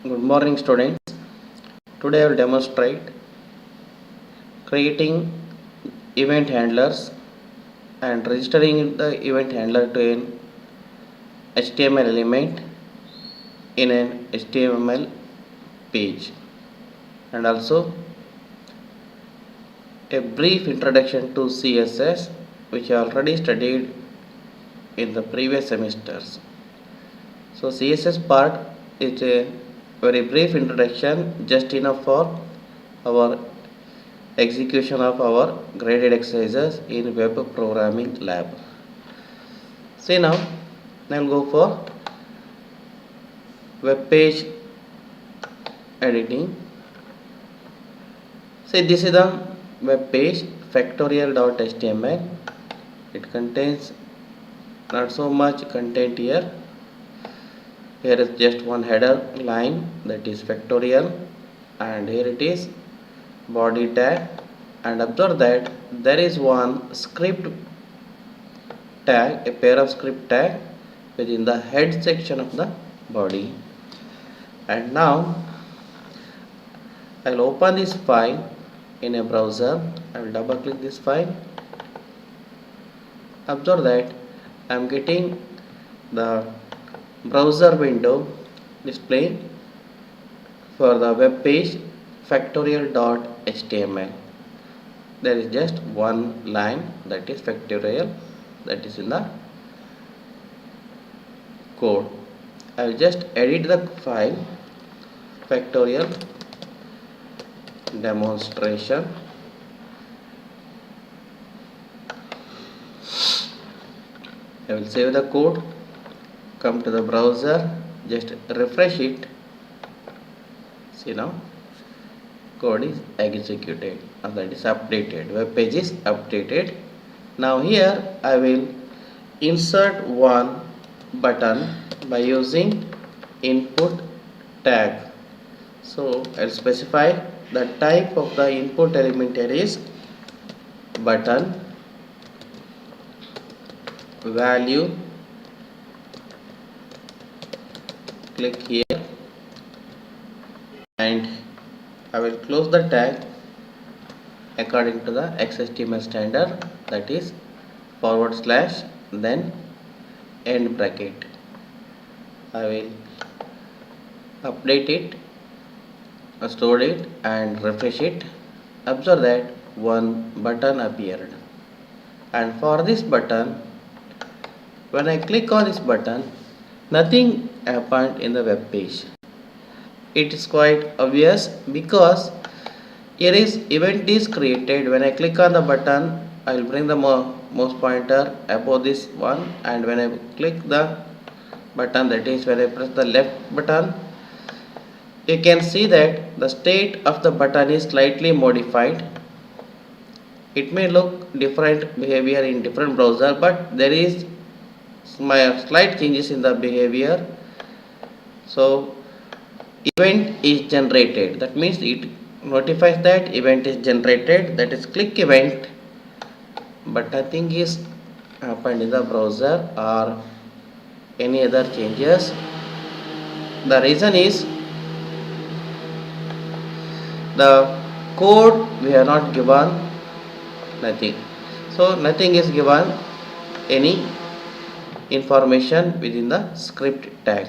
Good morning, students. Today I will demonstrate creating event handlers and registering the event handler to an HTML element in an HTML page, and also a brief introduction to CSS, which I already studied in the previous semesters. So CSS part is a very brief introduction, just enough for our execution of our graded exercises in web programming lab. See now, I will go for web page editing. See, this is the web page factorial.html. It contains not so much content here. Here is just one header line, that is factorial, and here it is body tag, and observe that there is one script tag, a pair of script tag within the head section of the body. And now I will open this file in a browser. I will double click this file. Observe that I am getting the browser window display for the web page factorial.html. There is just one line, that is factorial, that is in the code. I will just edit the file factorial demonstration. I will save the code, come to the browser, just refresh it. See now, code is executed, and that is updated, web page is updated. Now here I will insert one button by using input tag. So I will specify the type of the input element here is button, value, click here, and I will close the tag according to the XHTML standard, that is / then end bracket. I will update it, store it, and refresh it. Observe that one button appeared, and for this button, when I click on this button, nothing happened in the web page. It is quite obvious because here is event is created. When I click on the button, I will bring the mouse pointer above this one, and when I click the button, that is when I press the left button, you can see that the state of the button is slightly modified. It may look different behavior in different browser, but there is slight changes in the behavior. So event is generated, that means it notifies that event is generated, that is click event, but nothing is happened in the browser or any other changes. The reason is the code we have not given nothing, so nothing is given any information within the script tag.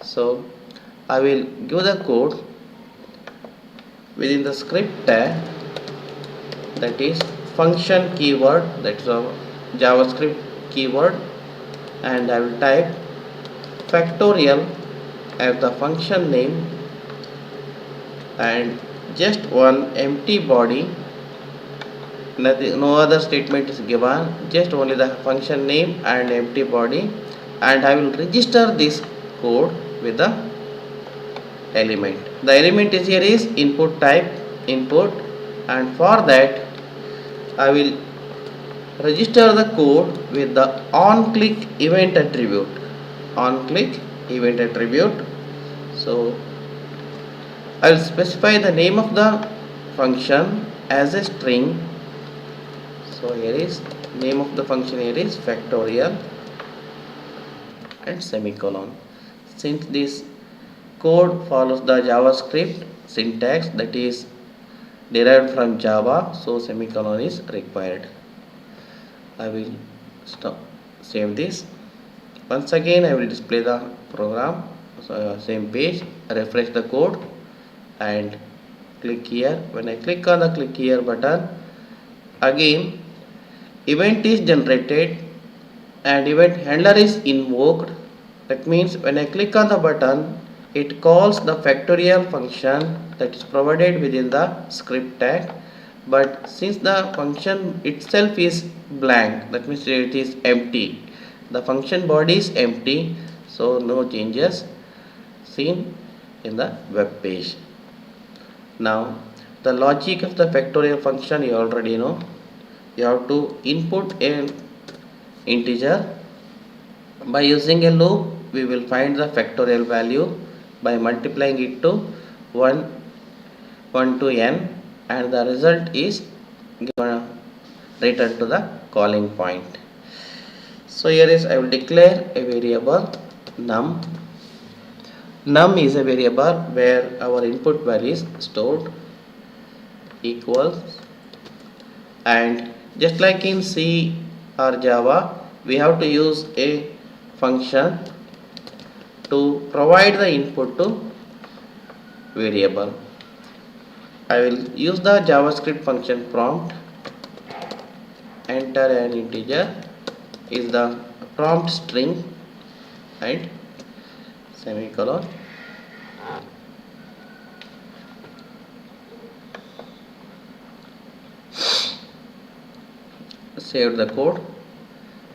So I will give the code within the script tag, that is function keyword, that is a JavaScript keyword, and I will type factorial as the function name, and just one empty body, nothing, no other statement is given, just only the function name and empty body, and I will register this code with the element. The element is here is input type input, and for that I will register the code with the onClick event attribute. onClick event attribute. So I will specify the name of the function as a string. So here is name of the function, here is factorial and semicolon. Since this code follows the JavaScript syntax that is derived from Java, so semicolon is required. I will stop, save this. Once again I will display the program, so same page, refresh the code and click here. When I click on the click here button, again event is generated and event handler is invoked. That means when I click on the button, it calls the factorial function that is provided within the script tag, but since the function itself is blank, that means it is empty, the function body is empty, so no changes seen in the web page. Now the logic of the factorial function you already know. You have to input an integer. By using a loop, we will find the factorial value by multiplying it to 1, 1 to n, and the result is given returned to the calling point. So here is I will declare a variable num. Num is a variable where our input value is stored equals, and just like in C or Java, we have to use a function to provide the input to variable. I will use the JavaScript function prompt. Enter an integer is the prompt string and semicolon. Save the code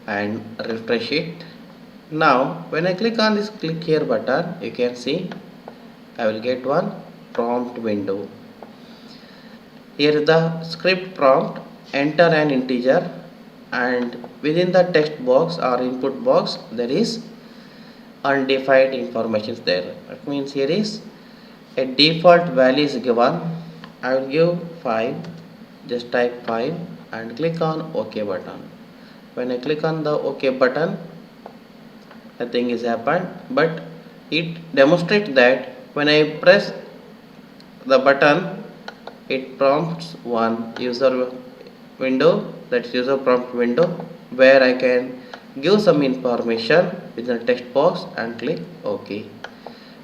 and refresh it. Now when I click on this click here button, you can see I will get one prompt window. Here is the script prompt. Enter an integer, and within the text box or input box there is undefined information there. That means here is a default value is given. I will give 5. Just type 5 and click on OK button. When I click on the OK button, nothing is happened, but it demonstrates that when I press the button, it prompts one user window, that's user prompt window, where I can give some information within the text box and click OK.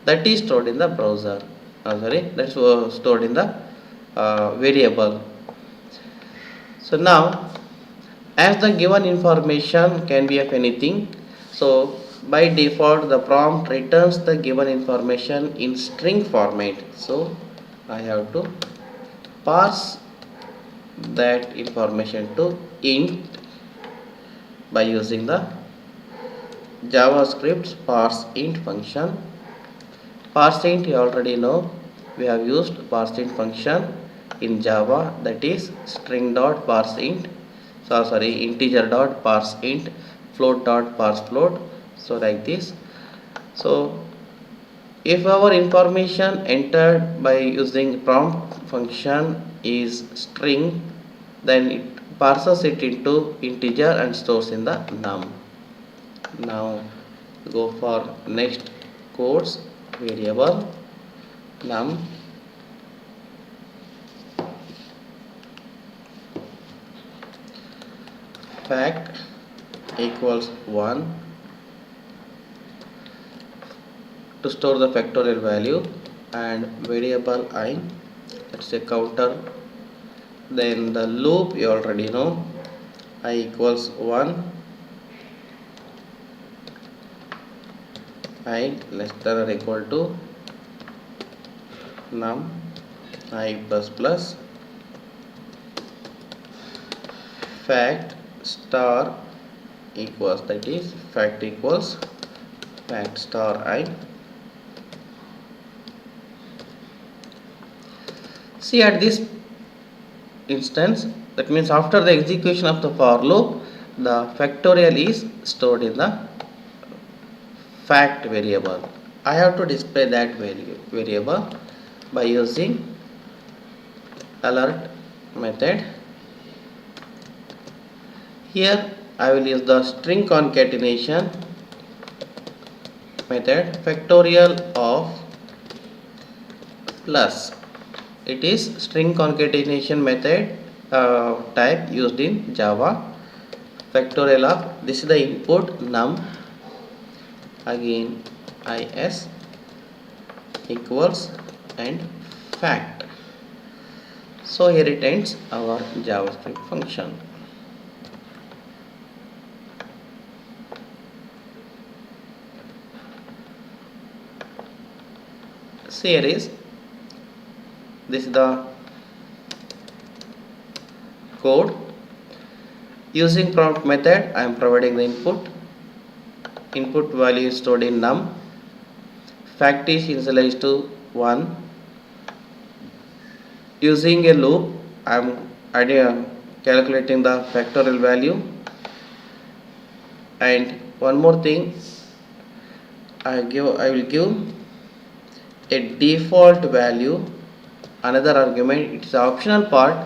That is stored in the browser. That's stored in the variable. So now, as the given information can be of anything, so by default the prompt returns the given information in string format. So I have to pass that information to int by using the JavaScript's parseInt function. ParseInt you already know, we have used parseInt function in Java, that is string.parseInt, integer.parseInt, float.parsefloat. So like this. So if our information entered by using prompt function is string, then it parses it into integer and stores in the num. Now go for next codes variable num fact equals 1 to store the factorial value, and variable I, that's a counter. Then the loop you already know, I equals 1, I less than or equal to num I plus plus fact star equals, that is fact equals fact star I. See, at this instance, that means after the execution of the for loop, the factorial is stored in the fact variable. I have to display that variable by using alert method. Here I will use the string concatenation method, factorial of plus. It is string concatenation method type used in Java. Factorial of this is the input num, again is equals and fact. So here it ends our JavaScript function. See, here is this is the code. Using prompt method, I am providing the input. Input value is stored in num. Fact is initialized to 1. Using a loop, I am calculating the factorial value. And one more thing, I will give a default value, another argument. It's the optional part.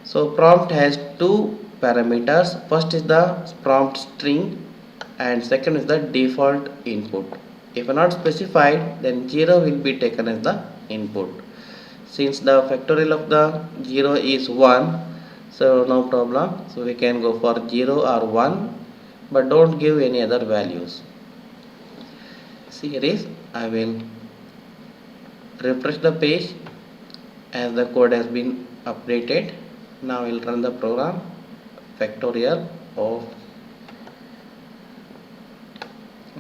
So prompt has two parameters. First is the prompt string and second is the default input. If not specified, then 0 will be taken as the input. Since the factorial of the 0 is 1, so no problem. So we can go for 0 or 1, but don't give any other values. See, here is, I will refresh the page as the code has been updated. Now we'll run the program. Factorial of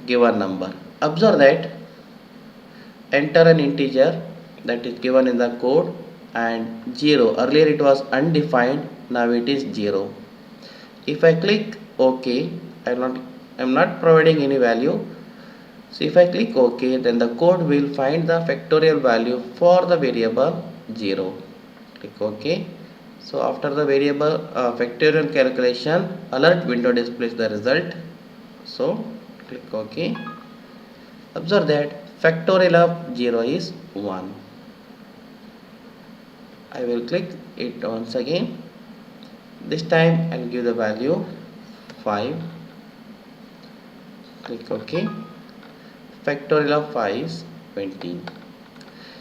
given number. Observe that enter an integer that is given in the code and 0. Earlier it was undefined, now it is 0. If I click OK, I am not providing any value. So if I click OK, then the code will find the factorial value for the variable 0. Click OK. So after the variable factorial calculation, alert window displays the result. So click OK. Observe that factorial of 0 is 1. I will click it once again. This time I will give the value 5. Click OK. Factorial of 5 is 20.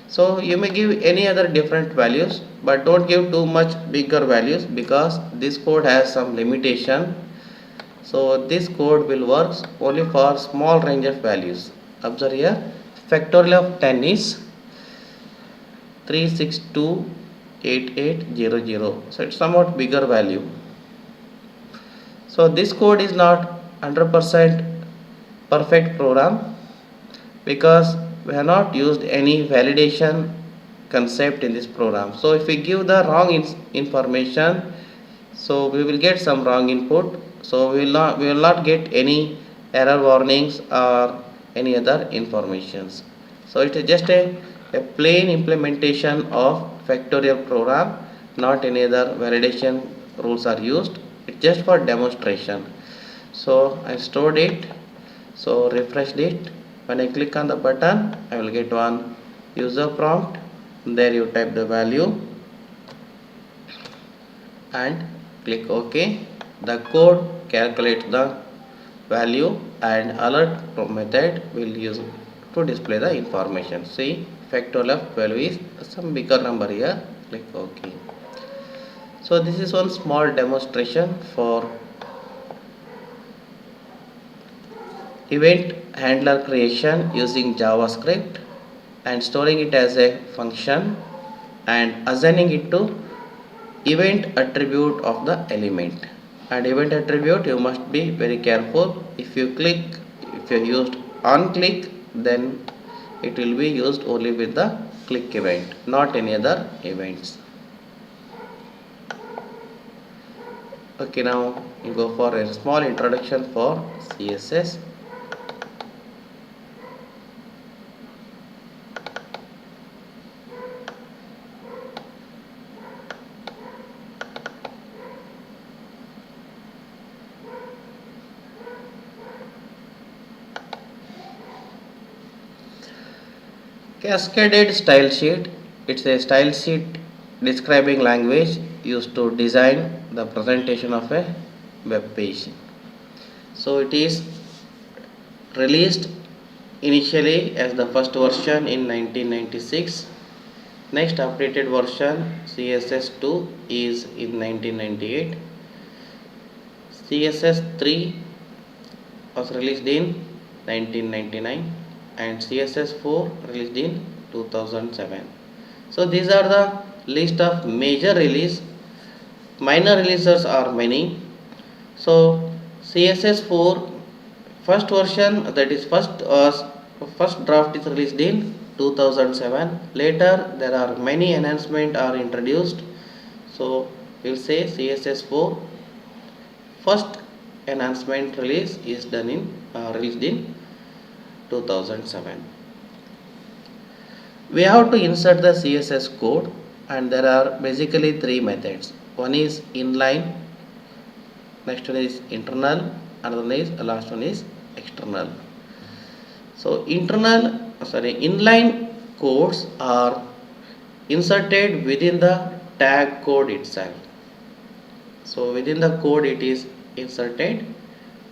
So you may give any other different values, but don't give too much bigger values because this code has some limitation. So this code will work only for small range of values. Observe here, factorial of 10 is 3628800. So it's somewhat bigger value. So this code is not 100% perfect program because we have not used any validation concept in this program. So if we give the wrong information, so we will get some wrong input. So we will not get any error warnings or any other informations. So it is just a plain implementation of factorial program, not any other validation rules are used. It's just for demonstration. So I stored it, so refreshed it. When I click on the button, I will get one user prompt. There you type the value and click OK. The code calculates the value and alert method will use to display the information. See, factorial of 12 is some bigger number here. Click OK. So this is one small demonstration for event handler creation using JavaScript and storing it as a function and assigning it to event attribute of the element. And event attribute, you must be very careful. If you used on click, then it will be used only with the click event, not any other events. Okay, now you go for a small introduction for CSS. Cascaded style sheet. It's a style sheet describing language used to design the presentation of a web page. So it is released initially as the first version in 1996 Next updated version CSS2 is in 1998. CSS3 was released in 1999 and CSS4 released in 2007. So these are the list of major release. Minor releases are many. So CSS4 first version, that is first draft, is released in 2007. Later there are many enhancements are introduced. So we'll say CSS4 first enhancement release is done in released in 2007. We have to insert the CSS code, and there are basically three methods. One is inline, next one is internal, another one is last one is external. So inline codes are inserted within the tag code itself. So within the code it is inserted,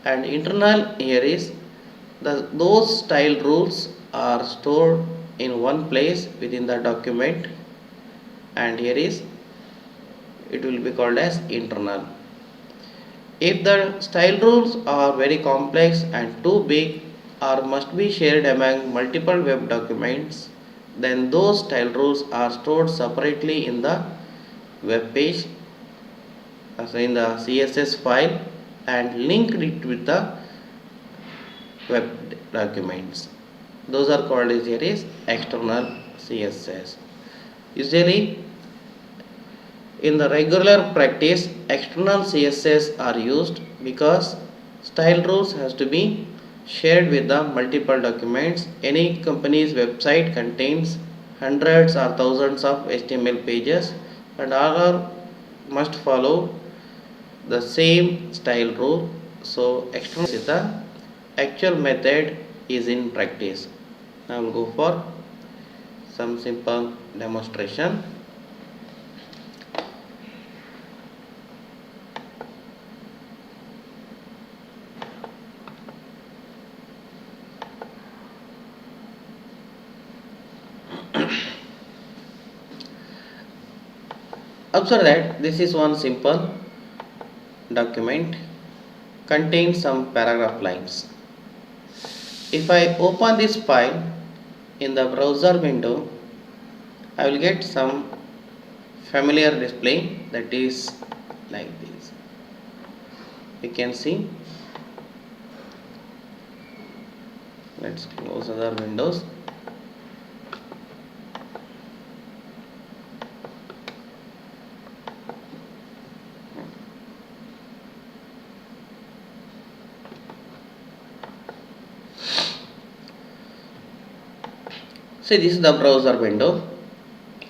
and internal here is those style rules are stored in one place within the document, and here is it will be called as internal. If the style rules are very complex and too big or must be shared among multiple web documents, then those style rules are stored separately in the web page, as in the CSS file, and linked it with the web documents. Those are called as here is external CSS. Usually in the regular practice, external CSS are used because style rules has to be shared with the multiple documents. Any company's website contains hundreds or thousands of HTML pages, and all must follow the same style rule. So external is the actual method is in practice. Now we'll go for some simple demonstration. Observe that this is one simple document, contains some paragraph lines. If I open this file in the browser window, I will get some familiar display that is like this. You can see. Let's close other windows. See, this is the browser window,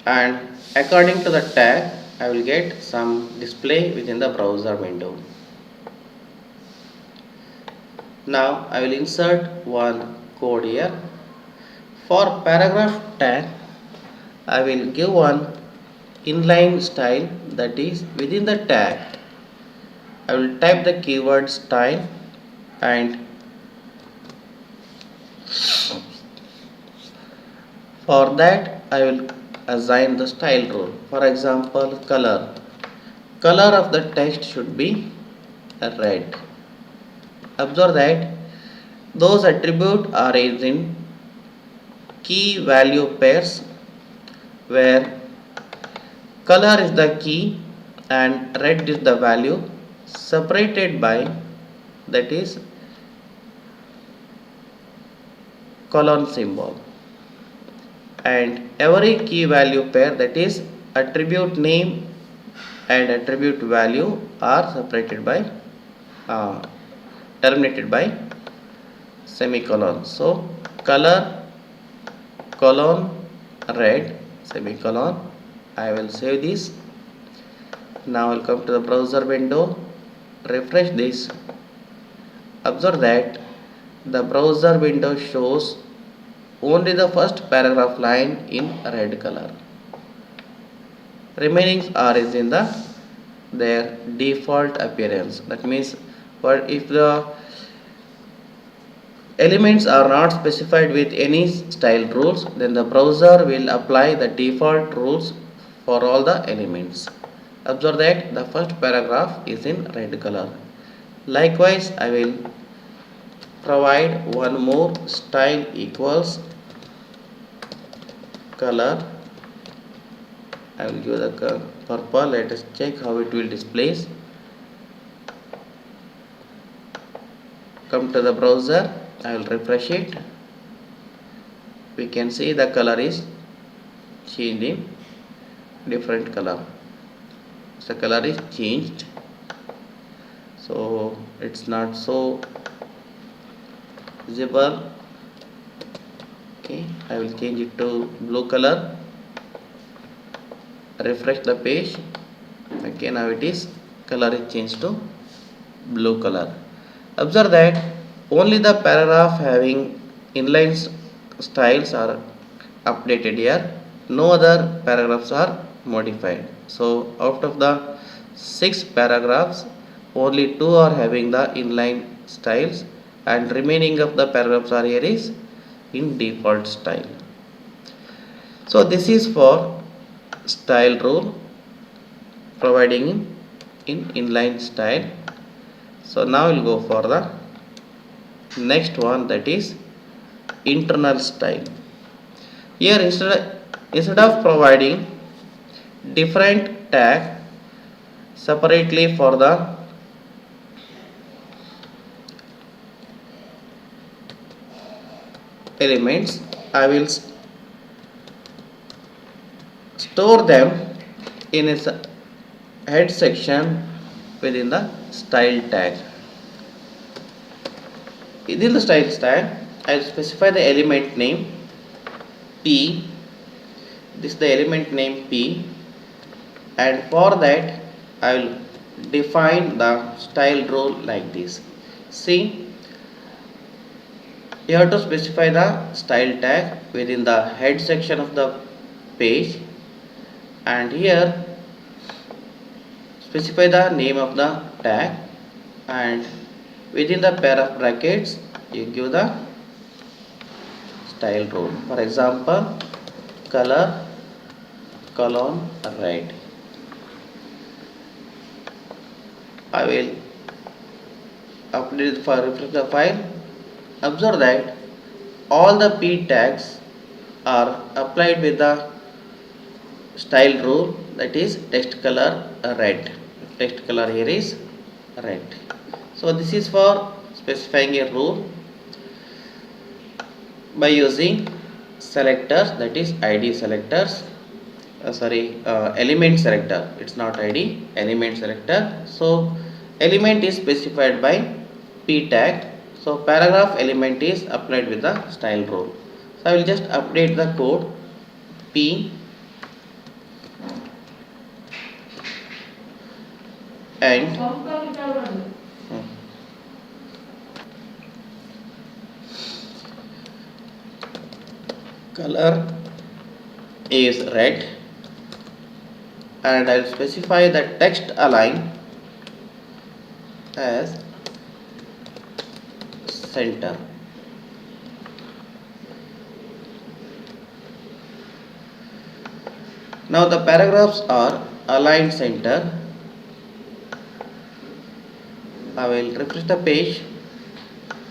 and according to the tag I will get some display within the browser window. Now I will insert one code here. For paragraph tag, I will give one inline style, that is within the tag I will type the keyword style, and for that I will assign the style rule. For example, color of the text should be red. Observe that those attributes are in key value pairs, where color is the key and red is the value, separated by, that is, colon symbol. And every key value pair, that is attribute name and attribute value, are separated by terminated by semicolon. So color colon red semicolon. I will save this. Now I will come to the browser window, refresh this. Observe that the browser window shows only the first paragraph line in red color. Remaining are is in their default appearance. That means, if the elements are not specified with any style rules, then the browser will apply the default rules for all the elements. Observe that the first paragraph is in red color. Likewise, I will provide one more style equals color. I will give the purple. Let us check how it will display. Come to the browser. I will refresh it. We can see the color is changing different color. The color is changed, so it's not so visible. Okay, I will change it to blue color. Refresh the page. Okay, now it is color is changed to blue color. Observe that only the paragraph having inline styles are updated here. No other paragraphs are modified. So out of the 6 paragraphs, only 2 are having the inline styles, and remaining of the paragraphs are here is in default style. So this is for style rule providing in inline style. So now we'll go for the next one, that is internal style. Here instead of providing different tag separately for the elements, I will store them in a head section within the style tag. Within the style tag, I will specify the element name P. This is the element name P, and for that I will define the style rule like this. See, you have to specify the style tag within the head section of the page, and here specify the name of the tag, and within the pair of brackets you give the style rule. For example, color colon red. I will update for refresh the file. Observe that all the P tags are applied with the style rule, that is text color red. Text color here is red. So this is for specifying a rule by using selectors, that is ID selectors. Element selector. It's not ID, element selector. So element is specified by P tag. So paragraph element is applied with the style rule. So I will just update the code P and color is red, and I will specify the text align as center. Now the paragraphs are aligned center. I will refresh the page.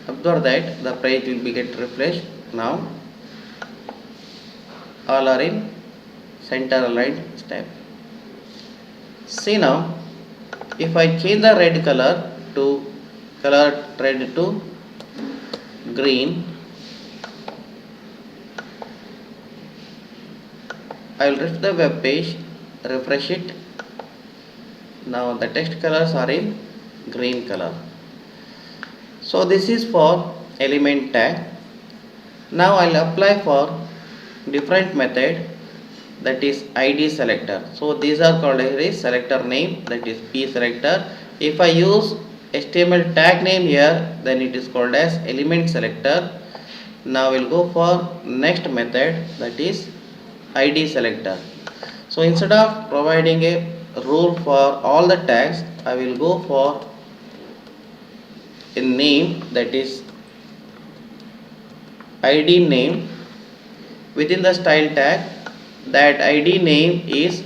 Observe that the page will be get refreshed. Now all are in center aligned step. See now, if I change the red color to red to green, I will refresh the web page, refresh it. Now the text colors are in green color. So this is for element tag. Now I will apply for different method, that is ID selector. So these are called as selector name, that is P selector. If I use HTML tag name here, then it is called as element selector. Now we'll go for next method, that is ID selector. So instead of providing a rule for all the tags, I will go for a name, that is ID name within the style tag. That ID name is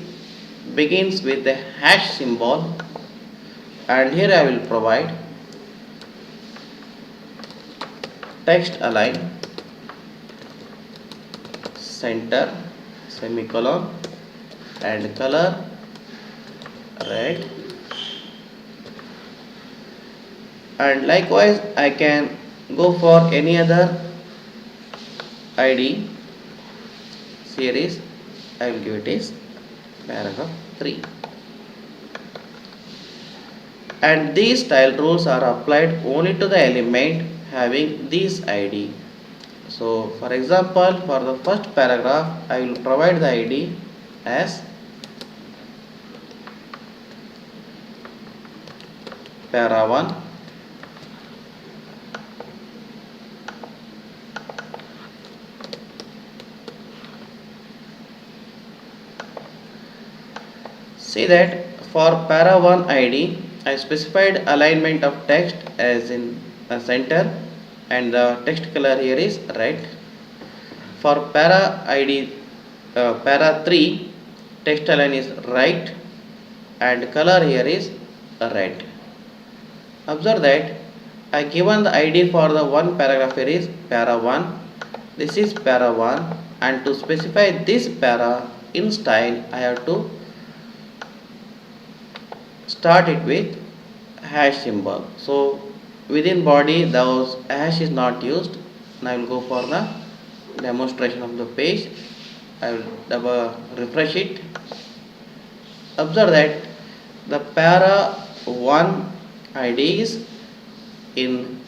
begins with a hash symbol, and here I will provide text align center semicolon and color red, and likewise I can go for any other ID series. I will give it is paragraph 3, and these style rules are applied only to the element having this ID. So for example, for the first paragraph I will provide the ID as para 1, see that for para 1 ID I specified alignment of text as in the center, and the text color here is red. For para ID para 3 text align is right and color here is red. Observe that I given the ID for the one paragraph here is para 1. This is para 1, and to specify this para in style I have to start it with hash symbol. So within body those hash is not used. Now I will go for the demonstration of the page. I will double refresh it. Observe that the para 1 ID is in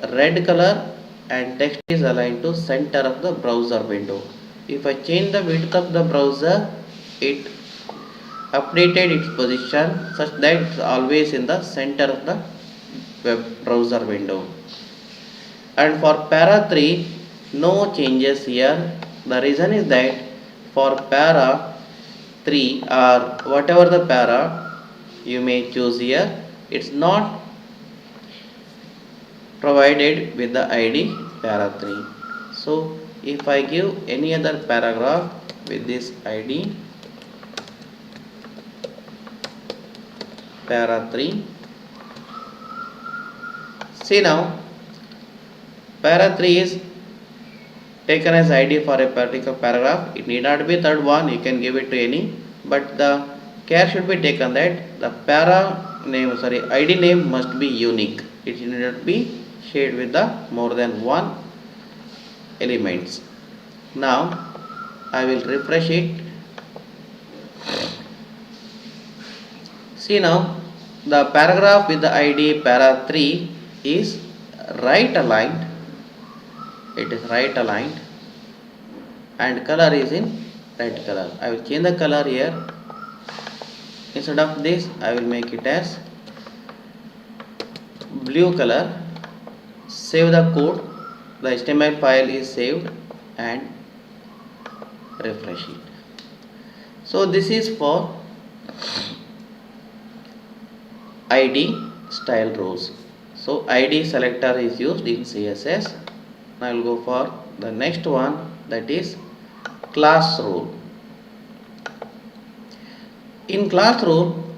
red color and text is aligned to center of the browser window. If I change the width of the browser, it updated its position such that it's always in the center of the web browser window. And for para 3 no changes here. The reason is that for para 3 or whatever the para you may choose here, it's not provided with the ID para 3. So if I give any other paragraph with this ID para 3, see now para 3 is taken as ID for a particular paragraph. It need not be third one, you can give it to any, but the care should be taken that the para name ID name must be unique. It should not be shared with the more than one elements. Now I will refresh it. See now the paragraph with the ID para 3 is right aligned. It is right aligned and color is in red color. I will change the color here. Instead of this I will make it as blue color. Save the code. The HTML file is saved and refresh it. So this is for ID style rules. So ID selector is used in CSS. Now I will go for the next one, that is class rule. In class rule,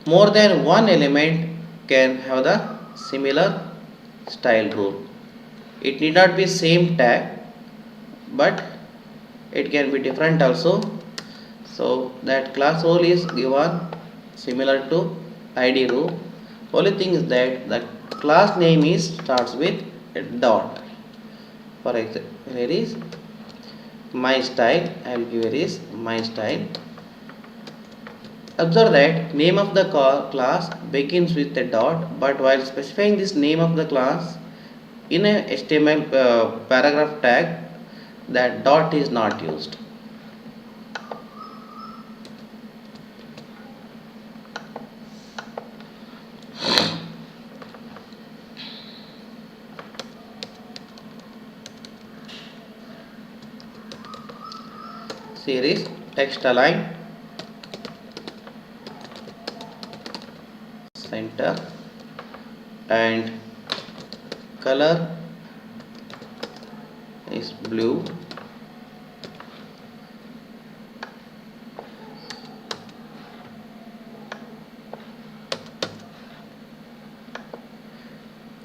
more than one element can have the similar style rule. It need not be same tag, but it can be different also. So that class rule is given similar to ID rule. Only thing is that the class name is starts with a dot. For example, here is my style. I will give here is my style. Observe that name of the class begins with a dot, but while specifying this name of the class in a HTML paragraph tag, that dot is not used. Series text align center and color is blue,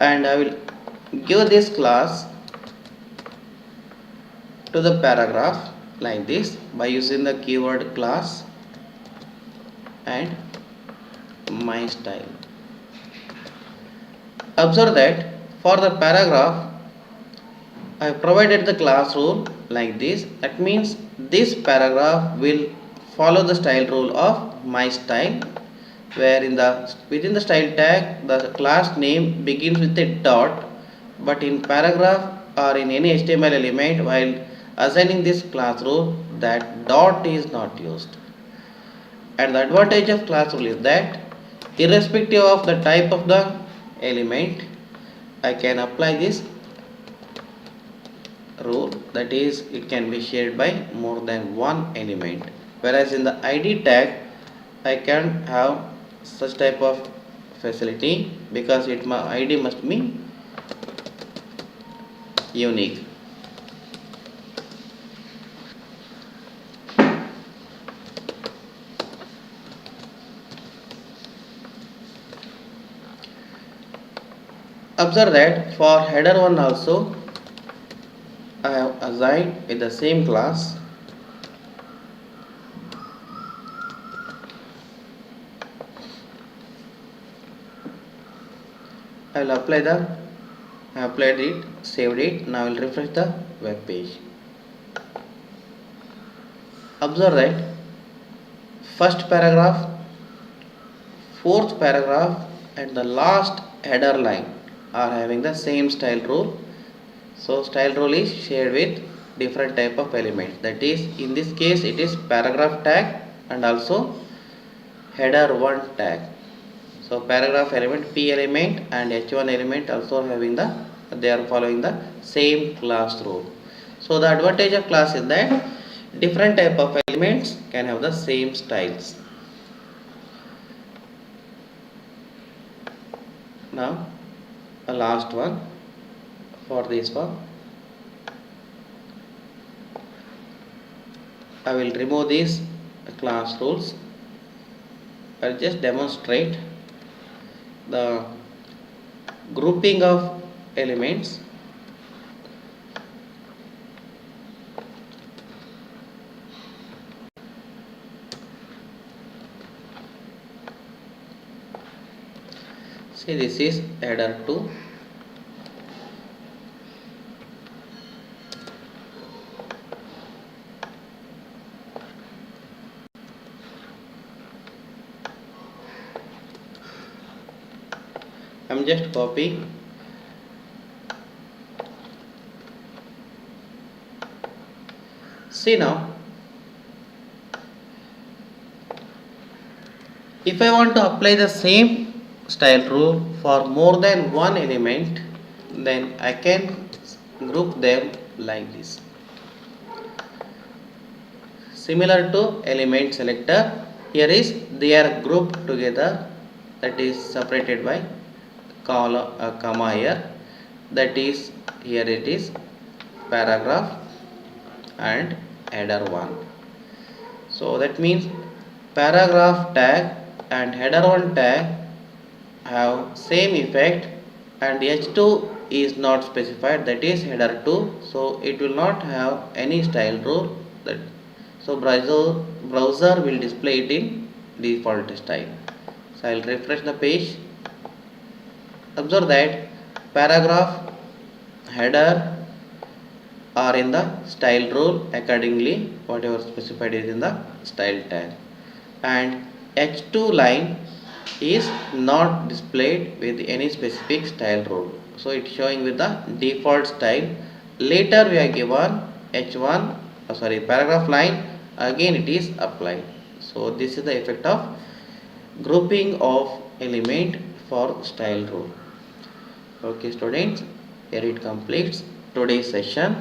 and I will give this class to the paragraph like this by using the keyword class and my style. Observe that for the paragraph I have provided the class rule like this. That means this paragraph will follow the style rule of my style, where within the style tag the class name begins with a dot, but in paragraph or in any HTML element while assigning this class rule, that dot is not used. And the advantage of class rule is that irrespective of the type of the element, I can apply this rule, that is it can be shared by more than one element, whereas in the id tag I can have such type of facility because my id must be unique. Observe that for header 1 also I have assigned with the same class I will apply I applied it, saved it. Now I will refresh the web page. Observe that first paragraph, fourth paragraph and the last header line are having the same style rule. So style rule is shared with different type of elements, that is in this case it is paragraph tag and also header 1 tag. So paragraph element p element and h1 element also they are following the same class rule. So the advantage of class is that different type of elements can have the same styles. Now the last one for this one, I will remove these class rules. I will just demonstrate the grouping of elements. See, this is header 2. I am just copying. See now, if I want to apply the same style rule for more than one element, then I can group them like this. Similar to element selector, here is they are grouped together, that is separated by comma here, that is here it is paragraph and header 1. So that means paragraph tag and header 1 tag have same effect and h2 is not specified, that is header 2, so it will not have any style rule. So browser will display it in default style. So I will refresh the page. Observe that paragraph, header are in the style rule accordingly, whatever specified is in the style tag, and h2 line is not displayed with any specific style rule, so it's showing with the default style. Later we are given h1 paragraph line, again it is applied. So this is the effect of grouping of element for style rule. Okay students, here it completes today's session.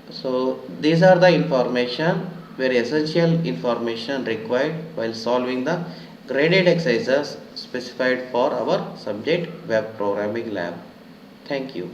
So these are the information, very essential information required while solving the graded exercises specified for our subject web programming lab. Thank you.